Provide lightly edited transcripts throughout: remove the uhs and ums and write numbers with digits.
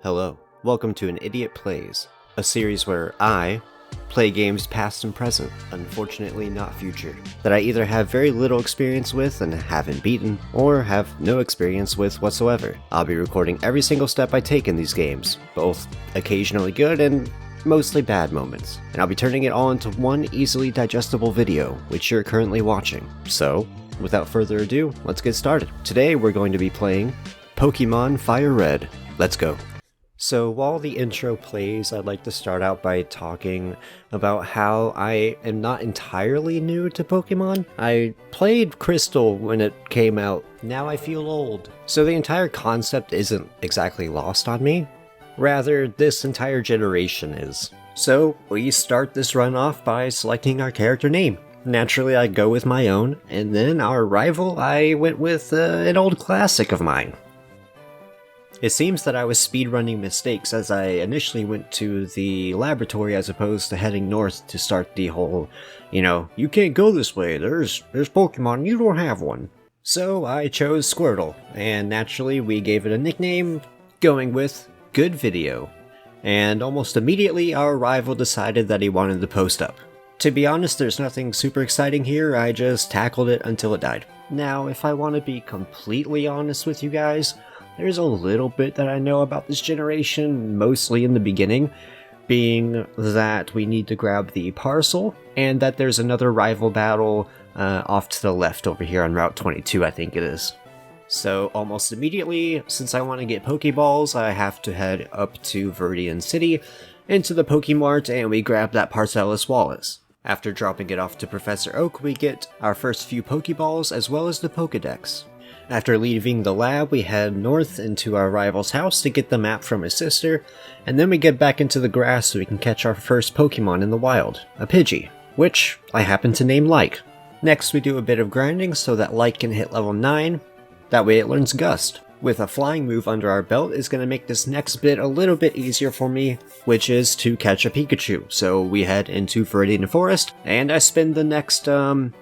Hello, welcome to An Idiot Plays, a series where I play games past and present, unfortunately not future, that I either have very little experience with and haven't beaten, or have no experience with whatsoever. I'll be recording every single step I take in these games, both occasionally good and mostly bad moments, and I'll be turning it all into one easily digestible video, which you're currently watching. So, without further ado, let's get started. Today we're going to be playing Pokémon Fire Red. Let's go. So while the intro plays, I'd like to start out by talking about how I am not entirely new to Pokemon. I played Crystal when it came out. Now I feel old. So the entire concept isn't exactly lost on me. Rather, this entire generation is. So we start this run off by selecting our character name. Naturally, I go with my own, and then our rival, I went with an old classic of mine. It seems that I was speedrunning mistakes as I initially went to the laboratory as opposed to heading north to start the whole, you can't go this way, there's Pokemon, you don't have one. So I chose Squirtle, and naturally we gave it a nickname, going with Good Video. And almost immediately our rival decided that he wanted to post up. To be honest, there's nothing super exciting here, I just tackled it until it died. Now, if I want to be completely honest with you guys, there's a little bit that I know about this generation, mostly in the beginning, being that we need to grab the parcel, and that there's another rival battle off to the left over here on Route 22, I think it is. So almost immediately, since I want to get Pokeballs, I have to head up to Viridian City, into the Pokemart, and we grab that Parcellus Wallace. After dropping it off to Professor Oak, we get our first few Pokeballs as well as the Pokedex. After leaving the lab, we head north into our rival's house to get the map from his sister, and then we get back into the grass so we can catch our first Pokemon in the wild, a Pidgey, which I happen to name Like. Next we do a bit of grinding so that Like can hit level 9, that way it learns Gust. With a flying move under our belt is going to make this next bit a little bit easier for me, which is to catch a Pikachu. So we head into Viridian Forest, and I spend the next 40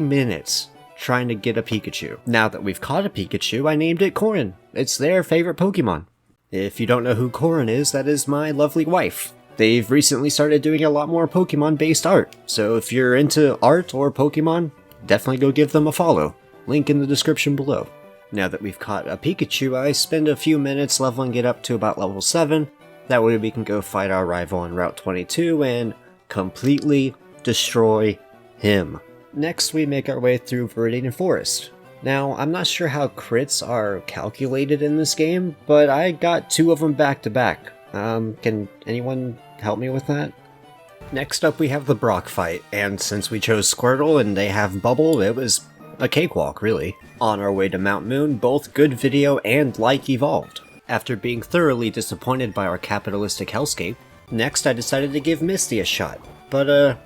minutes trying to get a Pikachu. Now that we've caught a Pikachu, I named it Corin. It's their favorite Pokemon. If you don't know who Corin is, that is my lovely wife. They've recently started doing a lot more Pokemon-based art, so if you're into art or Pokemon, definitely go give them a follow. Link in the description below. Now that we've caught a Pikachu, I spend a few minutes leveling it up to about level 7. That way we can go fight our rival on Route 22 and completely destroy him. Next, we make our way through Viridian Forest. Now, I'm not sure how crits are calculated in this game, but I got 2 of them back to back. Can anyone help me with that? Next up, we have the Brock fight, and since we chose Squirtle and they have Bubble, it was a cakewalk, really. On our way to Mount Moon, both Good Video and Like evolved. After being thoroughly disappointed by our capitalistic hellscape, next I decided to give Misty a shot, but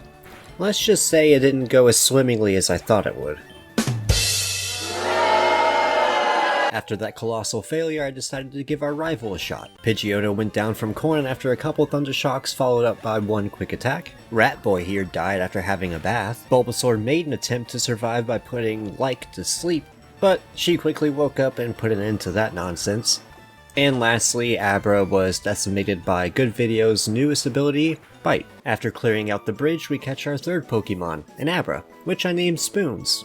let's just say it didn't go as swimmingly as I thought it would. After that colossal failure, I decided to give our rival a shot. Pidgeotto went down from Corin after a couple Thundershocks followed up by one quick attack. Ratboy here died after having a bath. Bulbasaur made an attempt to survive by putting Like to sleep, but she quickly woke up and put an end to that nonsense. And lastly, Abra was decimated by Good Video's newest ability, Bite. After clearing out the bridge, we catch our third Pokemon, an Abra, which I named Spoons.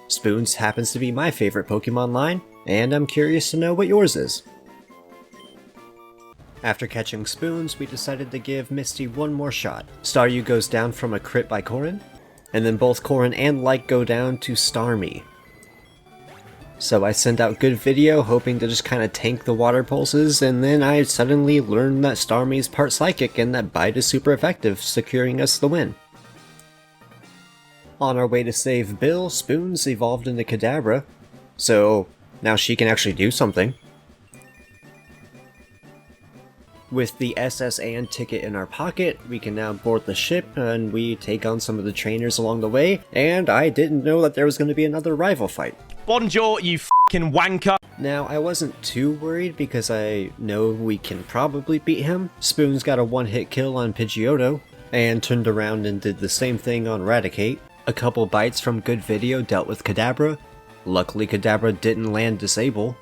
Spoons happens to be my favorite Pokemon line, and I'm curious to know what yours is. After catching Spoons, we decided to give Misty one more shot. Staryu goes down from a crit by Corin, and then both Corin and Like go down to Starmie. So I sent out Good Video, hoping to just kind of tank the water pulses, and then I suddenly learned that Starmie's part psychic and that Bite is super effective, securing us the win. On our way to save Bill, Spoons evolved into Kadabra, so now she can actually do something. With the SS and ticket in our pocket, we can now board the ship, and we take on some of the trainers along the way, and I didn't know that there was going to be another rival fight. Bonjour, you f***ing wanker! Now, I wasn't too worried because I know we can probably beat him. Spoons got a one-hit kill on Pidgeotto, and turned around and did the same thing on Raticate. A couple bites from Good Video dealt with Kadabra. Luckily Kadabra didn't land Disable.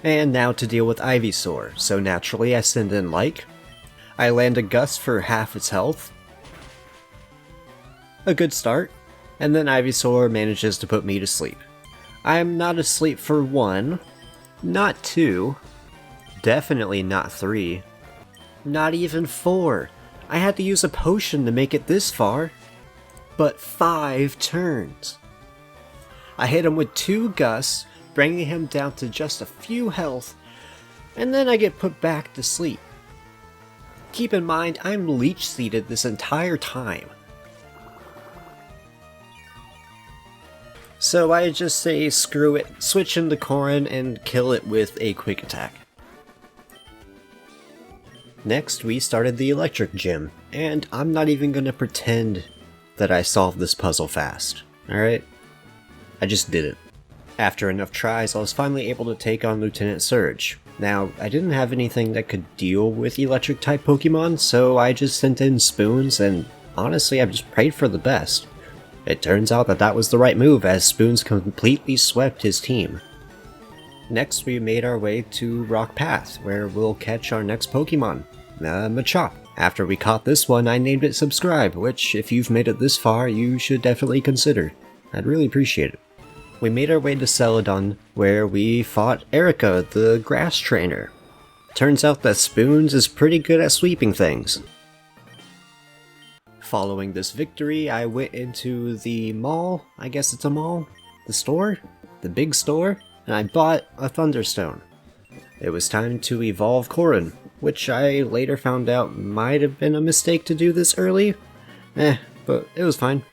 And now to deal with Ivysaur, so naturally I send in Like. I land a Gust for half its health. A good start, and then Ivysaur manages to put me to sleep. I'm not asleep for 1, not 2, definitely not 3, not even 4. I had to use a potion to make it this far, but 5 turns. I hit him with 2 Gusts, bringing him down to just a few health, and then I get put back to sleep. Keep in mind, I'm leech seeded this entire time. So I just say screw it, switch into Corrin and kill it with a quick attack. Next we started the electric gym, and I'm not even gonna pretend that I solved this puzzle fast, alright? I just did it. After enough tries, I was finally able to take on Lieutenant Surge. Now, I didn't have anything that could deal with electric type Pokemon, so I just sent in Spoons, and honestly I just prayed for the best. It turns out that that was the right move, as Spoons completely swept his team. Next we made our way to Rock Path, where we'll catch our next Pokemon, Machop. After we caught this one, I named it Subscribe, which if you've made it this far, you should definitely consider. I'd really appreciate it. We made our way to Celadon, where we fought Erica, the grass trainer. Turns out that Spoons is pretty good at sweeping things. Following this victory, I went into the mall, I guess it's a mall? The store? The big store? And I bought a Thunderstone. It was time to evolve Corrin, which I later found out might have been a mistake to do this early. But it was fine.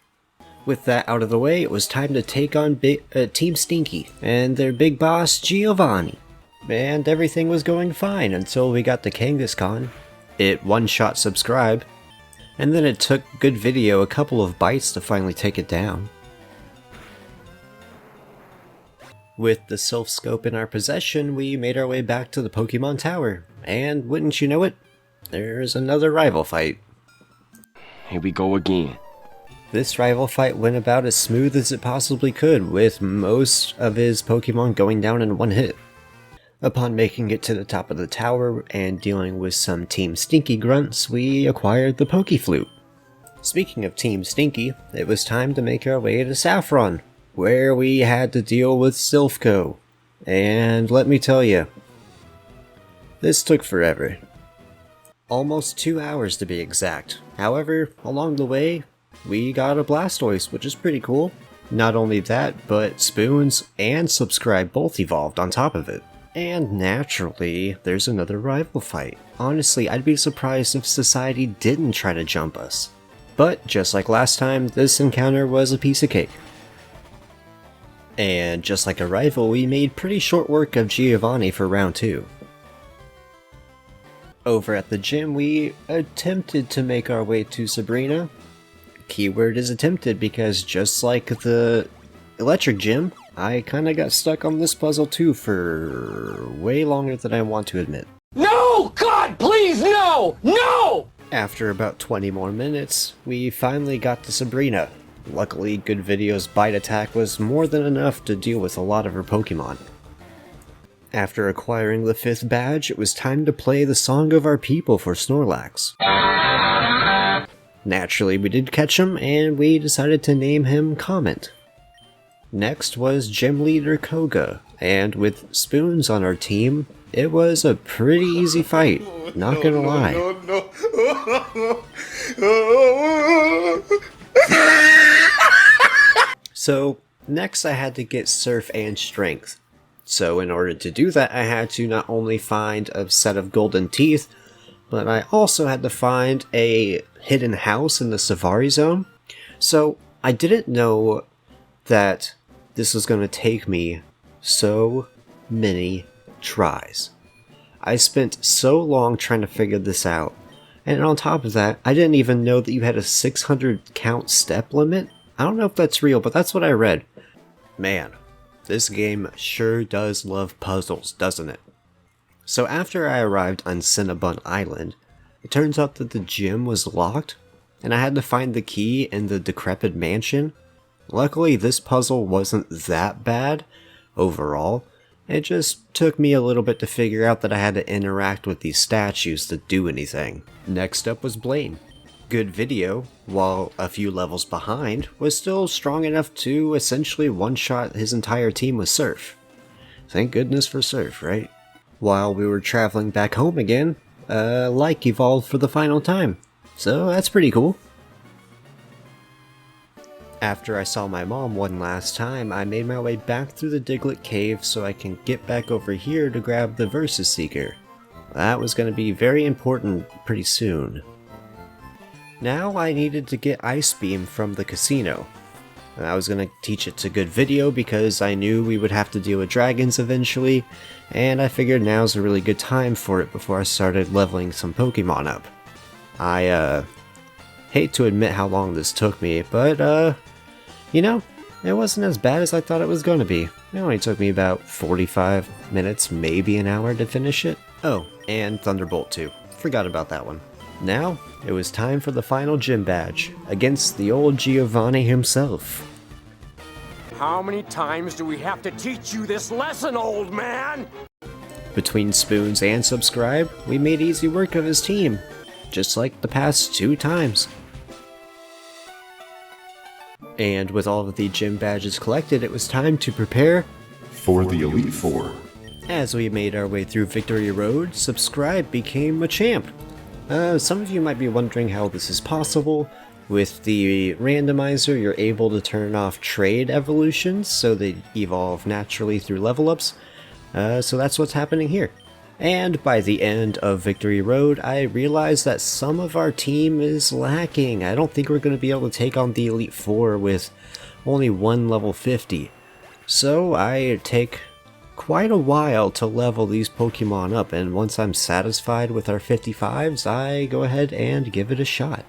With that out of the way, it was time to take on Team Stinky and their big boss, Giovanni. And everything was going fine until we got to Kangaskhan. It one-shot Subscribe, and then it took good video a couple of bites to finally take it down. With the Sylph Scope in our possession, we made our way back to the Pokemon Tower, and wouldn't you know it, there's another rival fight. Here we go again. This rival fight went about as smooth as it possibly could, with most of his Pokemon going down in one hit. Upon making it to the top of the tower and dealing with some Team Stinky grunts, we acquired the Pokeflute. Speaking of Team Stinky, it was time to make our way to Saffron, where we had to deal with Silphco. And let me tell you, this took forever. Almost 2 hours to be exact. However, along the way, we got a Blastoise, which is pretty cool. Not only that, but Spoons and Subscribe both evolved on top of it. And naturally, there's another rival fight. Honestly, I'd be surprised if Society didn't try to jump us. But just like last time, this encounter was a piece of cake. And just like a rival, we made pretty short work of Giovanni for round 2. Over at the gym, we attempted to make our way to Sabrina. Keyword is attempted because just like the electric gym, I kinda got stuck on this puzzle too for way longer than I want to admit. No! God, please, no! No! After about 20 more minutes, we finally got to Sabrina. Luckily, Good Video's bite attack was more than enough to deal with a lot of her Pokemon. After acquiring the 5th badge, it was time to play the Song of Our People for Snorlax. Naturally, we did catch him, and we decided to name him Comet. Next was Gym Leader Koga, and with Spoons on our team, it was a pretty easy fight, not gonna lie. So, next I had to get Surf and Strength. So in order to do that, I had to not only find a set of golden teeth, but I also had to find a hidden house in the Safari Zone. So I didn't know that this was going to take me so many tries. I spent so long trying to figure this out. And on top of that, I didn't even know that you had a 600 count step limit. I don't know if that's real, but that's what I read. Man, this game sure does love puzzles, doesn't it? So after I arrived on Cinnabon Island, it turns out that the gym was locked, and I had to find the key in the decrepit mansion. Luckily, this puzzle wasn't that bad overall, It just took me a little bit to figure out that I had to interact with these statues to do anything. Next up was Blaine. Good video, while a few levels behind, was still strong enough to essentially one-shot his entire team with Surf. Thank goodness for Surf, right? While we were traveling back home again, Like evolved for the final time, so that's pretty cool. After I saw my mom one last time, I made my way back through the Diglett cave so I can get back over here to grab the Versus Seeker. That was going to be very important pretty soon. Now I needed to get Ice Beam from the casino. I was going to teach it to Good Video because I knew we would have to deal with dragons eventually, and I figured now's a really good time for it before I started leveling some Pokemon up. I hate to admit how long this took me, but you know, it wasn't as bad as I thought it was going to be. It only took me about 45 minutes, maybe an hour to finish it. Oh, and Thunderbolt too. Forgot about that one. Now, it was time for the final gym badge, against the old Giovanni himself. How many times do we have to teach you this lesson, old man? Between spoons and subscribe, we made easy work of his team, just like the past 2 times. And with all of the gym badges collected, it was time to prepare for the Elite Four. As we made our way through Victory Road, Subscribe became a champ. Some of you might be wondering how this is possible. With the randomizer, you're able to turn off trade evolutions, so they evolve naturally through level ups. So that's what's happening here. And by the end of Victory Road, I realized that some of our team is lacking. I don't think we're going to be able to take on the Elite Four with only one level 50. So I take quite a while to level these Pokemon up, and once I'm satisfied with our 55s, I go ahead and give it a shot.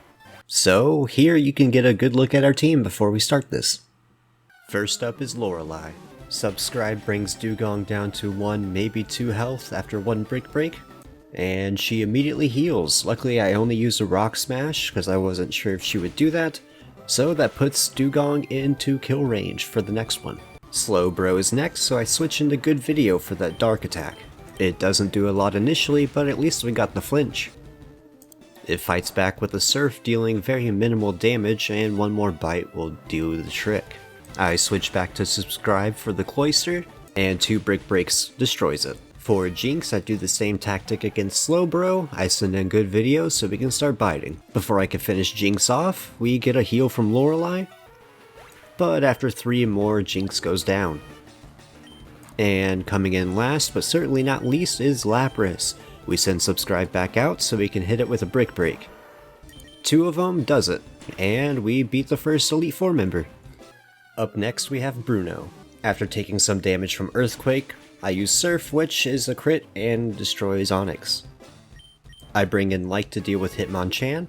So here you can get a good look at our team before we start this. First up is Lorelei. Subscribe brings Dugong down to 1, maybe 2 health after 1 Brick Break, and she immediately heals. Luckily I only used a Rock Smash because I wasn't sure if she would do that, so that puts Dugong into kill range for the next one. Slowbro is next, so I switch into Good Video for that Dark attack. It doesn't do a lot initially, but at least we got the flinch. It fights back with a Surf, dealing very minimal damage, and 1 more bite will do the trick. I switch back to Subscribe for the Cloyster, and 2 Brick Breaks destroys it. For Jinx, I do the same tactic against Slowbro. I send in Good Video so we can start biting. Before I can finish Jinx off, we get a heal from Lorelei, but after 3 more, Jinx goes down. And coming in last, but certainly not least, is Lapras. We send Subscribe back out so we can hit it with a Brick Break. 2 of them does it, and we beat the first Elite Four member. Up next we have Bruno. After taking some damage from Earthquake, I use Surf, which is a crit and destroys Onix. I bring in Like to deal with Hitmonchan.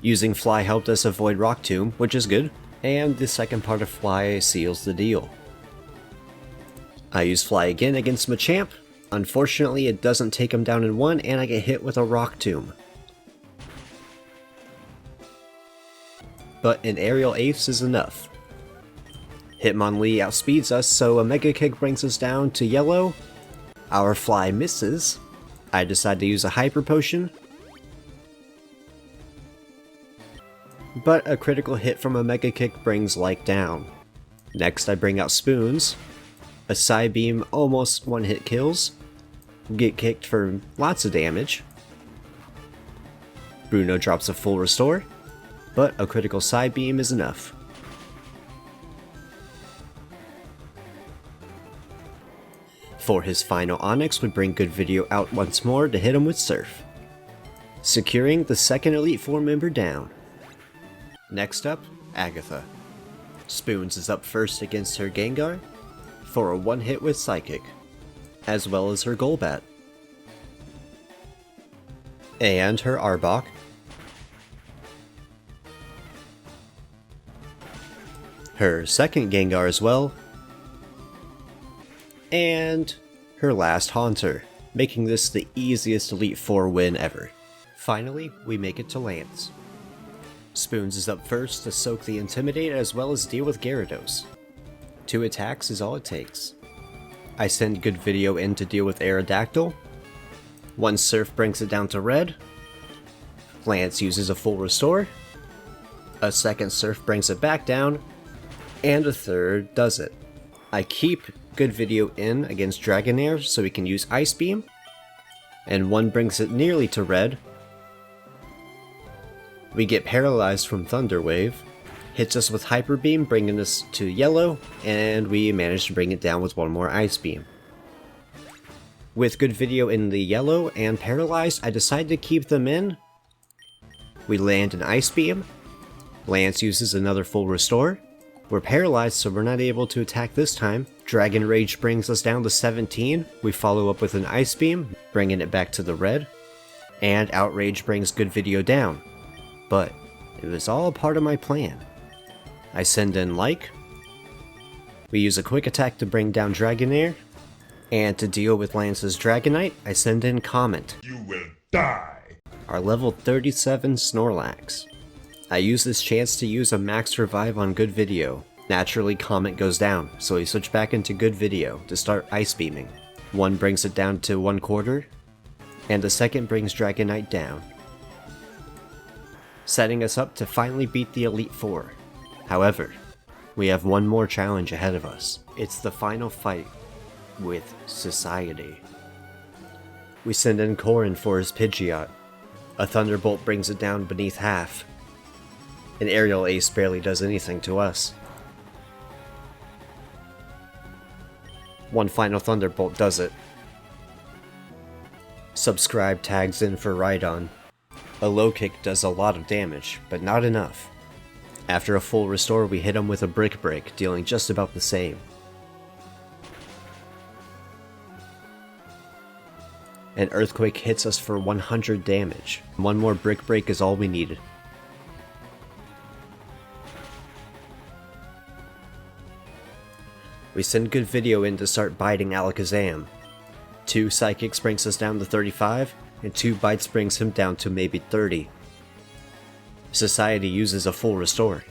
Using Fly helped us avoid Rock Tomb, which is good, and the second part of Fly seals the deal. I use Fly again against Machamp. Unfortunately, it doesn't take him down in 1, and I get hit with a Rock Tomb. But an Aerial Ace is enough. Hitmonlee outspeeds us, so a Mega Kick brings us down to yellow. Our Fly misses. I decide to use a Hyper Potion, but a critical hit from a Mega Kick brings Like down. Next I bring out Spoons. A Psybeam almost 1-hit kills. Get kicked for lots of damage. Bruno drops a full restore, but a critical Psybeam is enough. For his final Onix, we bring Good Video out once more to hit him with Surf, securing the second Elite Four member down. Next up, Agatha. Spoons is up first against her Gengar for a 1-hit with Psychic, as well as her Golbat, and her Arbok, her second Gengar as well, and her last Haunter, making this the easiest Elite Four win ever. Finally, we make it to Lance. Spoons is up first to soak the Intimidate as well as deal with Gyarados. 2 attacks is all it takes. I send good video in to deal with Aerodactyl. One Surf brings it down to red. Lance uses a full restore. A second Surf brings it back down. And a third does it. I keep good video in against Dragonair so we can use Ice Beam. And one brings it nearly to red. We get paralyzed from Thunder Wave. Hits us with Hyper Beam, bringing us to yellow, and we manage to bring it down with one more Ice Beam. With good video in the yellow and paralyzed, I decide to keep them in. We land an Ice Beam. Lance uses another full restore. We're paralyzed, so we're not able to attack this time. Dragon Rage brings us down to 17. We follow up with an Ice Beam, bringing it back to the red. And Outrage brings good video down. But it was all part of my plan. I send in Like. We use a quick attack to bring down Dragonair. And to deal with Lance's Dragonite, I send in Comment. You will die! Our level 37 Snorlax. I use this chance to use a max revive on good video. Naturally, Comment goes down, so we switch back into good video to start Ice Beaming. One brings it down to 1/4, and the second brings Dragonite down. Setting us up to finally beat the Elite Four. However, we have one more challenge ahead of us. It's the final fight with Society. We send in Corrin for his Pidgeot. A Thunderbolt brings it down beneath half. An Aerial Ace barely does anything to us. One final Thunderbolt does it. Subscribe tags in for Rhydon. A low kick does a lot of damage, but not enough. After a full restore, we hit him with a Brick Break, dealing just about the same. An Earthquake hits us for 100 damage. One more Brick Break is all we needed. We send good video in to start biting Alakazam. 2 Psychics brings us down to 35, and 2 Bites brings him down to maybe 30. Society uses a full restore,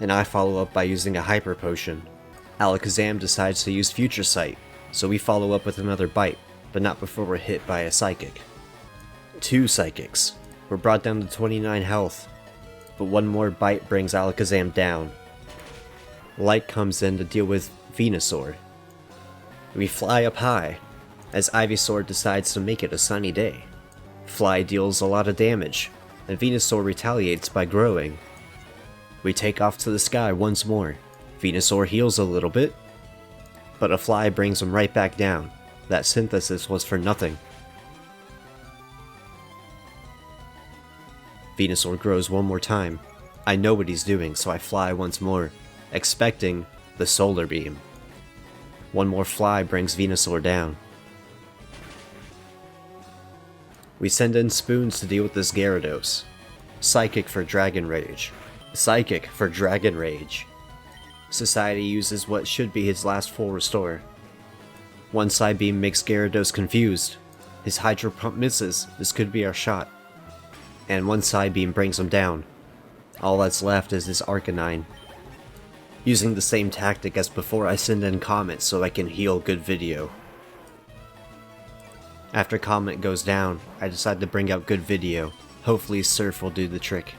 and I follow up by using a Hyper Potion. Alakazam decides to use Future Sight, so we follow up with another Bite, but not before we're hit by a Psychic. 2 Psychics. We're brought down to 29 health, but one more Bite brings Alakazam down. Light comes in to deal with Venusaur. We fly up high, as Ivysaur decides to make it a sunny day. Fly deals a lot of damage, and Venusaur retaliates by growing. We take off to the sky once more. Venusaur heals a little bit, but a Fly brings him right back down. That synthesis was for nothing. Venusaur grows one more time. I know what he's doing, so I fly once more, expecting the Solar Beam. One more Fly brings Venusaur down. We send in Spoons to deal with this Gyarados. Psychic for Dragon Rage. Psychic for Dragon Rage. Society uses what should be his last full restore. One Side Beam makes Gyarados confused. His Hydro Pump misses. This could be our shot. And one Side Beam brings him down. All that's left is his Arcanine. Using the same tactic as before, I send in Comet so I can heal good video. After Comet goes down, I decide to bring out good video. Hopefully Surf will do the trick.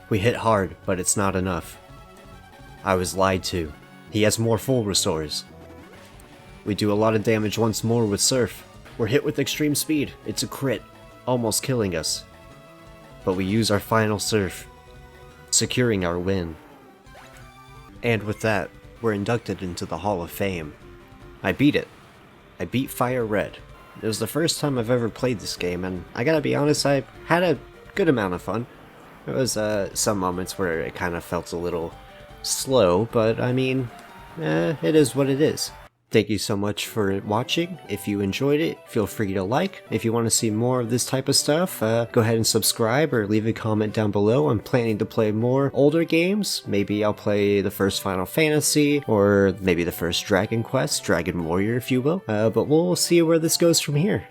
We hit hard, but it's not enough. I was lied to. He has more full restores. We do a lot of damage once more with Surf. We're hit with extreme speed. It's a crit, almost killing us. But we use our final Surf, securing our win. And with that, we're inducted into the Hall of Fame. I beat it. I beat Fire Red. It was the first time I've ever played this game, and I gotta be honest, I had a good amount of fun. There was some moments where it kind of felt a little slow, but I mean, it is what it is. Thank you so much for watching. If you enjoyed it, feel free to like. If you want to see more of this type of stuff, go ahead and subscribe or leave a comment down below. I'm planning to play more older games. Maybe I'll play the first Final Fantasy, or maybe the first Dragon Quest, Dragon Warrior if you will. But we'll see where this goes from here.